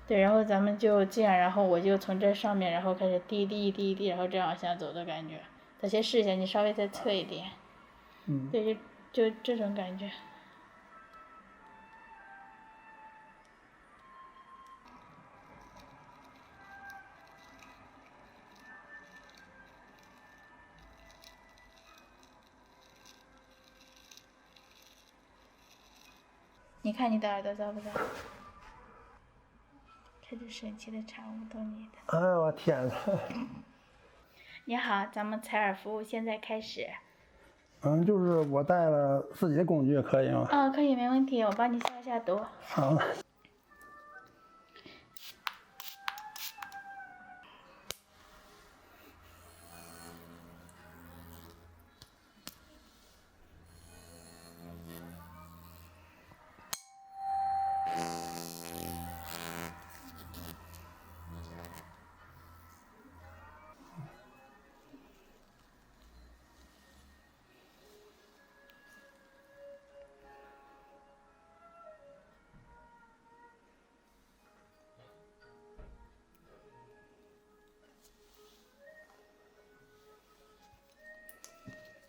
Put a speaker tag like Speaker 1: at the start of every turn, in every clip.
Speaker 1: 对，然后咱们就这样，然后我就从这上面，然后开始滴滴滴滴，然后这样往下走的感觉。咱先试一下，你稍微再侧一点。对，就这种感觉。你看你的耳朵糟不糟？这是神奇的产物，都你的。
Speaker 2: 哎呦我天呐！
Speaker 1: 你好，咱们采耳服务现在开始。
Speaker 2: 就是我带了自己的工具可以吗？
Speaker 1: 可以，没问题，我帮你消一下毒。
Speaker 2: 好了。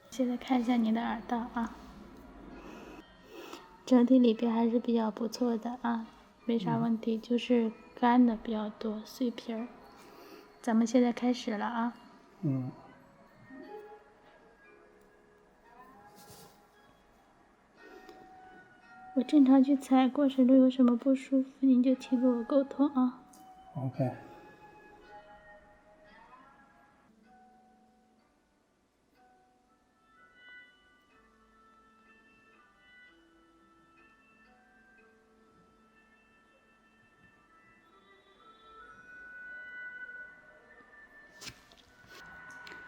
Speaker 1: 现在看一下你的耳道啊，整体里边还是比较不错的啊，没啥问题，就是干的比较多，碎皮儿。咱们现在开始了啊。我正常去采，过程中有什么不舒服，您就请跟我沟通啊。
Speaker 2: OK。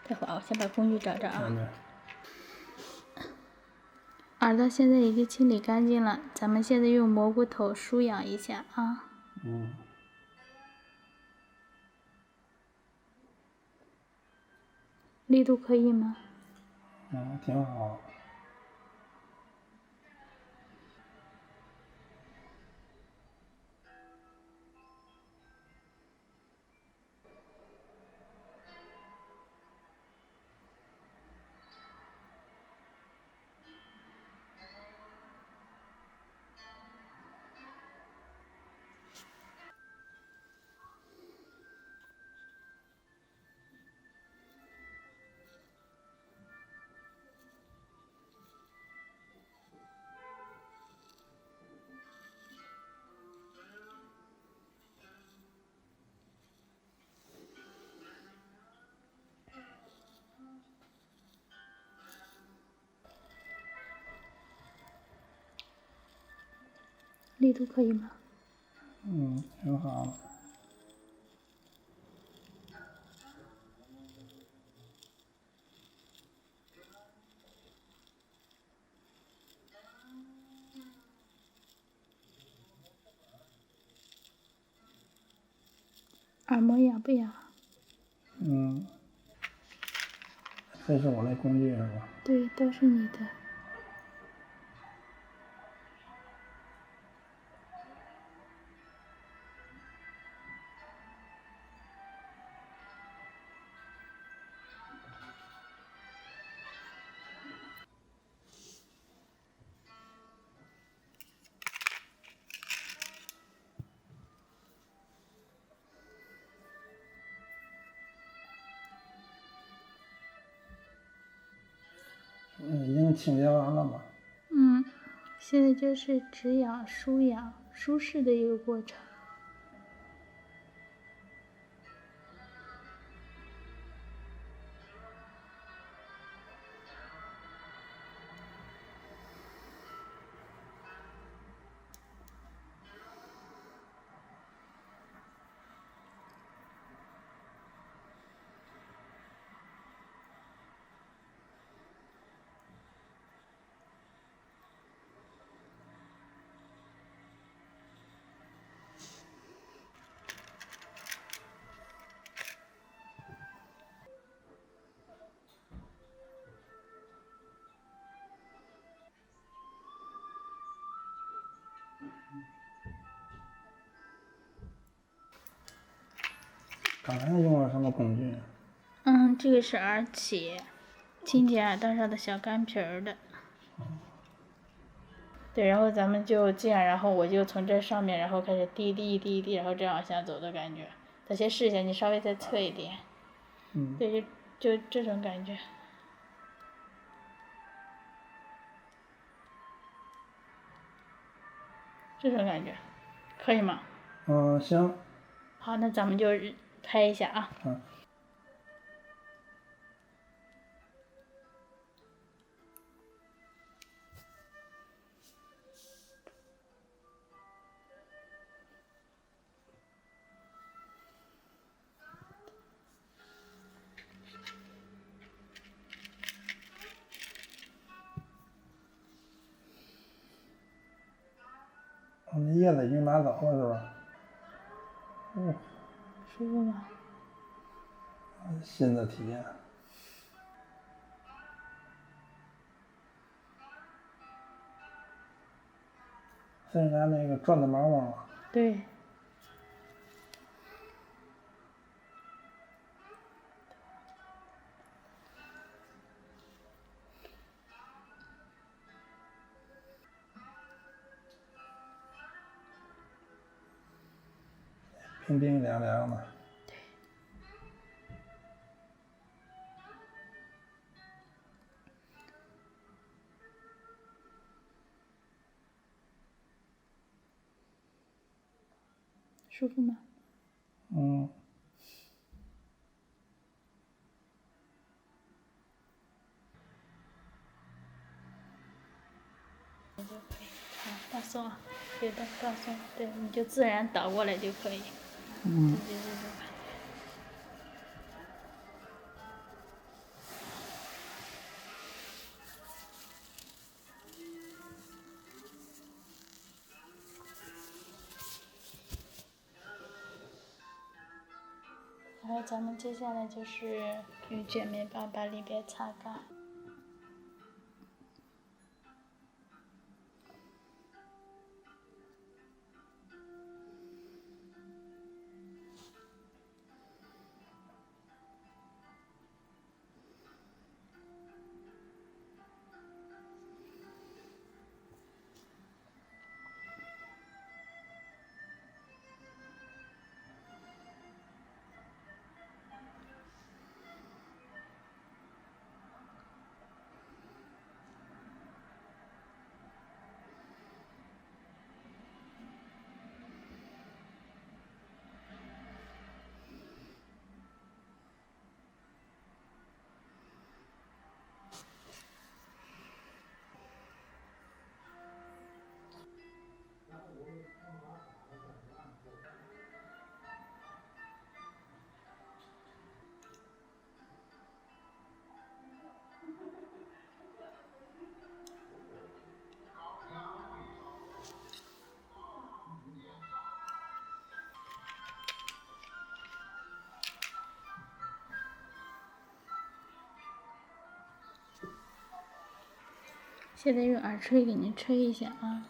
Speaker 1: 待会儿我先把工具找找啊。
Speaker 2: 对。
Speaker 1: 耳朵现在已经清理干净了，咱们现在用蘑菇头梳养一下啊。力度可以吗？
Speaker 2: 挺好。
Speaker 1: 力度可以吗？
Speaker 2: 挺好的。
Speaker 1: 耳膜痒不痒？
Speaker 2: 这是我的工具是吧？
Speaker 1: 对，都是你的。
Speaker 2: 已经清洁完了吗？
Speaker 1: 现在就是止痒、舒痒、舒适的一个过程。
Speaker 2: 刚才用了什么工具？
Speaker 1: 这个是耳起，清洁耳道上的小干皮儿的。对，然后咱们就这样，然后我就从这上面，然后开始滴滴滴滴，然后这样往下走的感觉。这些视线你稍微再侧一点。对，就这种感觉。这种感觉，可以吗？
Speaker 2: 行。
Speaker 1: 好，那咱们就拍一下啊。
Speaker 2: 那叶子已经拿走了是吧？
Speaker 1: 舒服吗？
Speaker 2: 新的体验。现在那个转的毛毛。
Speaker 1: 对。
Speaker 2: 冰冰凉凉的。
Speaker 1: 对。舒服吗？就可以，好，放松啊，对的，放松，对，你就自然倒过来就可以。对。然后咱们接下来就是用卷面棒把里边擦干。现在用耳吹给您吹一下啊。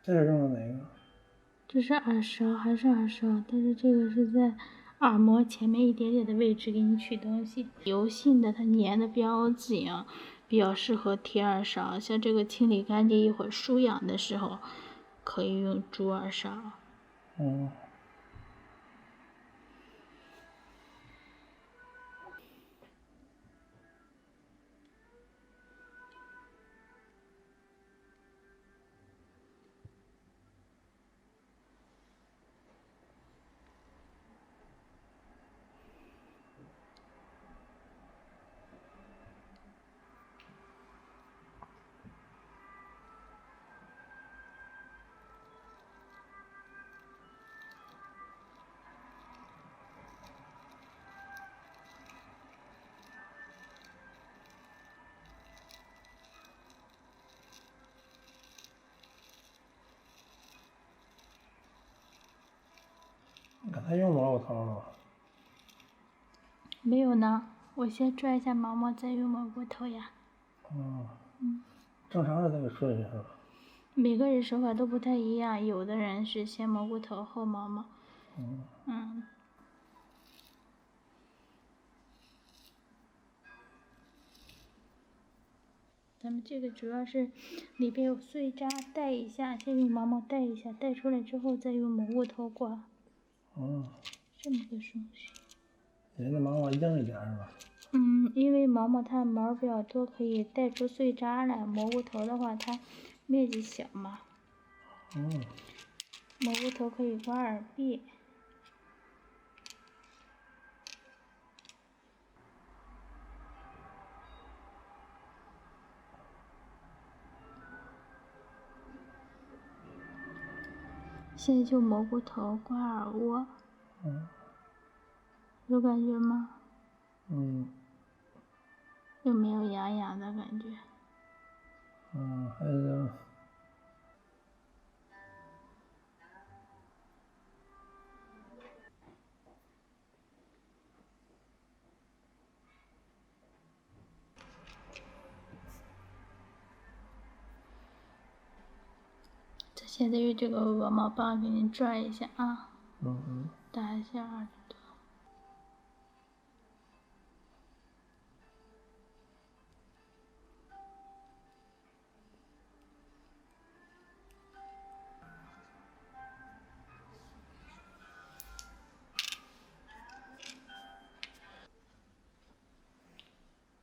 Speaker 2: 这是用的哪个？
Speaker 1: 这是耳勺，还是耳勺，但是这个是在耳膜前面一点点的位置给你取东西。油性的它粘的比较紧，比较适合贴耳勺。像这个清理干净一会儿舒痒的时候，可以用猪耳勺。
Speaker 2: 刚才用蘑菇头了吗？
Speaker 1: 没有呢，我先拽一下毛毛，再用蘑菇头呀。
Speaker 2: 正常是这个顺序是吧？
Speaker 1: 每个人手法都不太一样，有的人是先蘑菇头后毛毛。咱们这个主要是里边有碎渣，带一下，先用毛毛带一下，带出来之后再用蘑菇头刮。这么个顺序。
Speaker 2: 人家毛毛硬一点是吧？
Speaker 1: 因为毛毛它毛比较多，可以带出碎渣来。蘑菇头的话，它面积小嘛。蘑菇头可以刮耳壁。现在就蘑菇头刮耳窝。有感觉吗？有没有痒痒的感觉？
Speaker 2: 还行。
Speaker 1: 现在用这个鹅毛棒给你拽一下啊。打一下耳朵。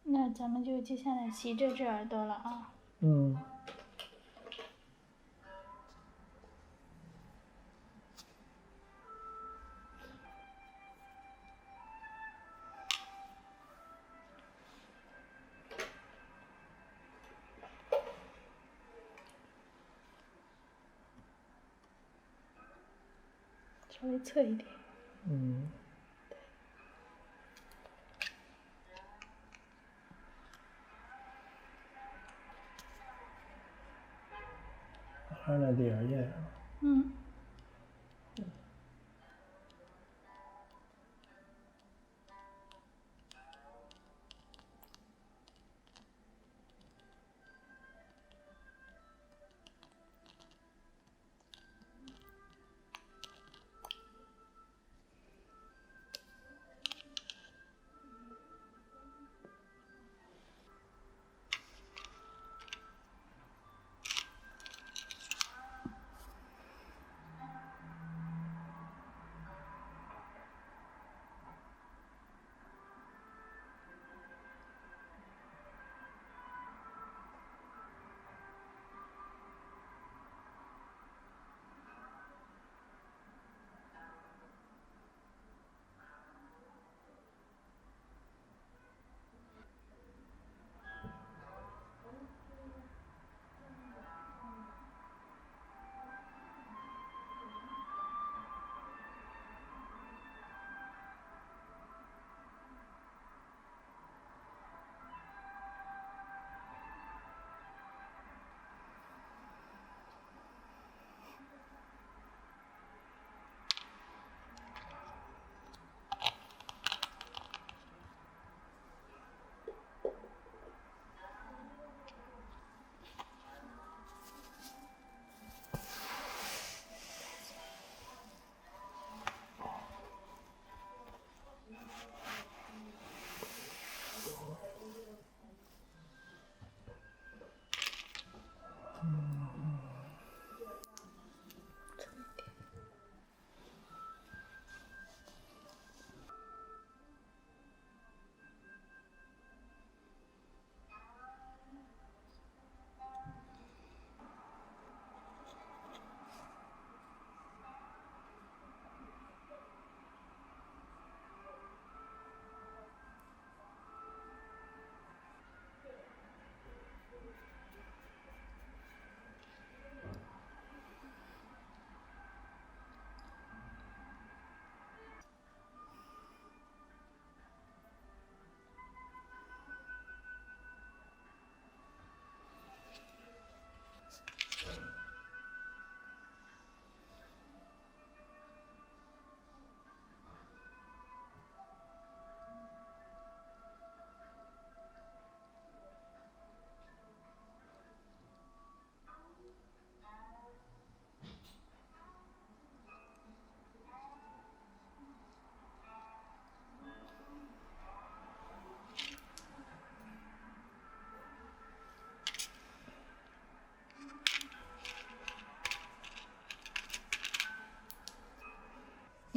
Speaker 1: 那咱们就接下来洗这只耳朵了啊。稍微侧一点。
Speaker 2: 还是那第二页是吧？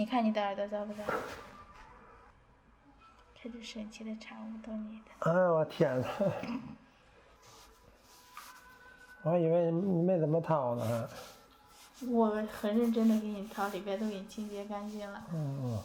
Speaker 1: 你看你的耳朵糟不糟？看这神奇的产物都你的。
Speaker 2: 哎呦我天哪！我还以为你没怎么掏呢。
Speaker 1: 我很认真的给你掏，里边都给你清洁干净了。
Speaker 2: 嗯。